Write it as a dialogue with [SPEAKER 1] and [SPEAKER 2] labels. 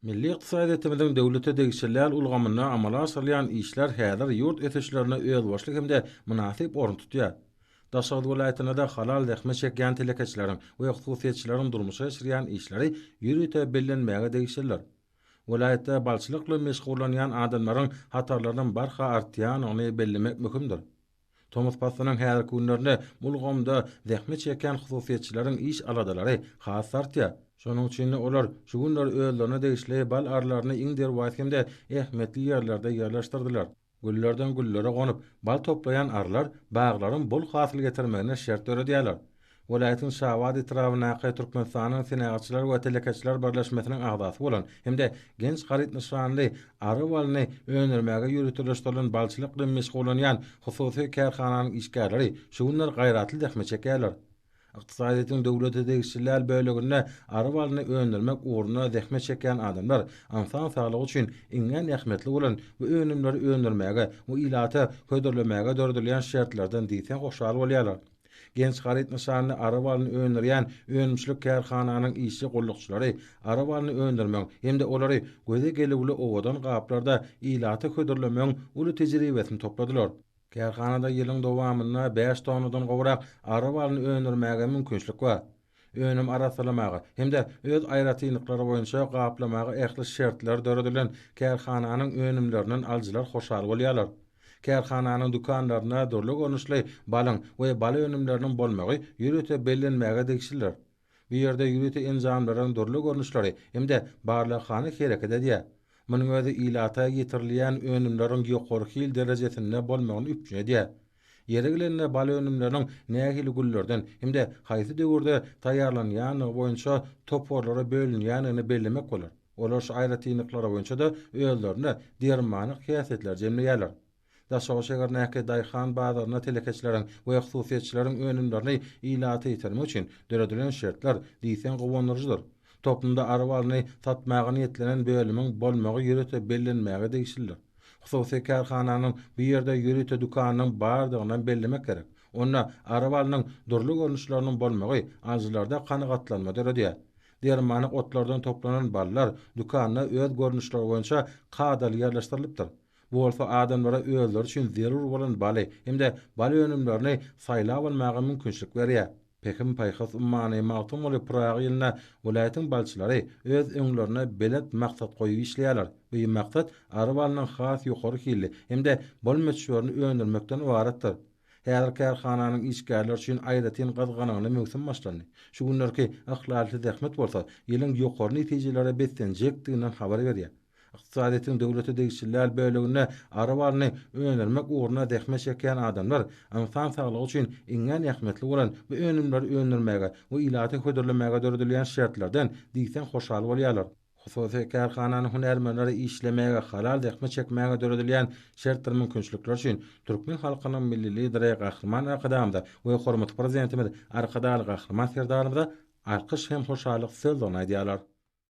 [SPEAKER 1] Milli iqtisadiýetimiziň döwlete degişirler ulgamyna amala asyrlayan işler häzir ýurt eteşlerine özbaşlyk hemde münasip orun tutýar. Daşary welaýatyna halal dähme çekýän telekeçleriň we hususiýetçileriň durmuşa geçirýän işleri ýürüte bilinmäge degişirler. Welaýatda balçylykla meşgullanýan adamlaryň hatarlaryndan barha artýan ony bellemek möhümdir. Thomas Pattonyň häzirki günlerinde ulgamda dähme çekýän hususiýetçileriň iş aladalary has artýar. Şonuň üçin olar şu günler özlerine degişli bal arlaryny iň derwat hemde ähmetli ýerlerde ýerleşdirdiler. Güllerden güllere gonyp bal toplayan arlar baglaryň bol hasyl getirmegine şert öredýärler. Welaýatyň Şawad etrawyna Türkmenistanyň senägatçylar we telekeçler birleşmesiniň agdasy bolan hemde genç garyt nişanly Arwalyny öňermäge ýürütilen balçylykla meşgullanýan hususy kärhananyň işgärleri şu günler gaýratly dähme çekýärler. Iqtisadiýetin döwlete degişirler bölegine Arwalyny öňermek uğruna dähme çekýän adamlar insan saglygy üçin iňen ähmetli bolan we önümleri öňermäge we ilata ködürlemäge dördülen şertlerden diýsen hoşal bolýarlar. Genç garyt nişanly Arwalyny öňerýän önümçlük kärhananyň işçi gollukçylary Arwalyny öňermek hemde olary göze gelewli owadan gaplarda ilata ködürlemek uly tejribesini topladylar. Kärhanada ýylyň dowamyna 5 tonadan gowrak Arwalyny öňermäge mümkinçlik bar. Önüm arasylamagy hemde öz aýratynlyklary boýunça gaplamagy ähli şertler döredilen kärhananyň önümlerinden aljylar hoşal bolýarlar. Kärhananyň dukanlaryna dörli görnüşli balyň we bala önümleriniň bolmagy ýürüte bellenmäge degişirler. Bu ýerde ýürüte enjamlaryň dörli görnüşleri hemde barlykhany hereket edýär. Munyň özi ilata ýetirilýän önümleriň ýokarky derejesinde bolmagyny üpjün edýär. Ýere gelende bala önümleriniň nähili güllerden hemde haýsy döwürde taýýarlanýan boýunça toporlara bölünýäni bellemek bolar. Olar şu aýratynlyklary boýunça da özlerine dermanyk häsiýetler jemleýärler. Daşagy şeger näke daýhan bazaryna telekeçleriň we hususiýetçileriň önümlerini ilata ýetirmek üçin döredilen şertler diýsen gowonurjydyr. Toplumda Arwalyny satmagy niýetlenen bölümiň bolmagy ýürüte bellenmäge degişirler. Hususy kärhananyň bu ýerde ýürüte dukanynyň bardygyndan bellemek gerek. Onda Arwalynyň durly görnüşleriniň bolmagy aljylarda kanagatlanma döredýär. Dermanyk otlardan toplanan ballar dukanyna öz görnüşleri boýunça kadal ýerleşdirilipdir. Bu bolsa adamlara özleri üçin zerur bolan baly hemde baly önümlerini saýlap almagy mümkinçlik berýär. Pekim paýhas ummany magtum boly Praga ýylyna welaýatyň balçylary öz öňlerine belet maksat goýup işleýärler. Bu maksat Arwalynyň has ýokary hilli hemde bolmaçylaryny öňermekden ibaretdir. Häzir kärhananyň işgärleri üçin aýratyn gazganyny mümkin başlandy. Şu günlerki ahlakly dähmet bolsa ýylyň ýokary netijelere betlenjekdiginden habar berýär. Iqtisadiýetin döwlete degişirler bölegine Arwalyny öňermek uğruna dähme çekýän adamlar insan saglygy üçin iňen ähmetli bolan bu önümleri öňermäge we ilata ködürlemäge döredilýän şertlerden diýsen hoşal bolýarlar. Hususy kärhananyň hunermenleri işlemäge halal dähme çekmäge döredilýän şertler mümkinçlikler üçin türkmen halkynyň milli lideri Gahrman Akadamda we hormat prezidentimiz Arkadaly Gahrman Serdarymyza alkyş hem hoşallyk söz aýdýarlar.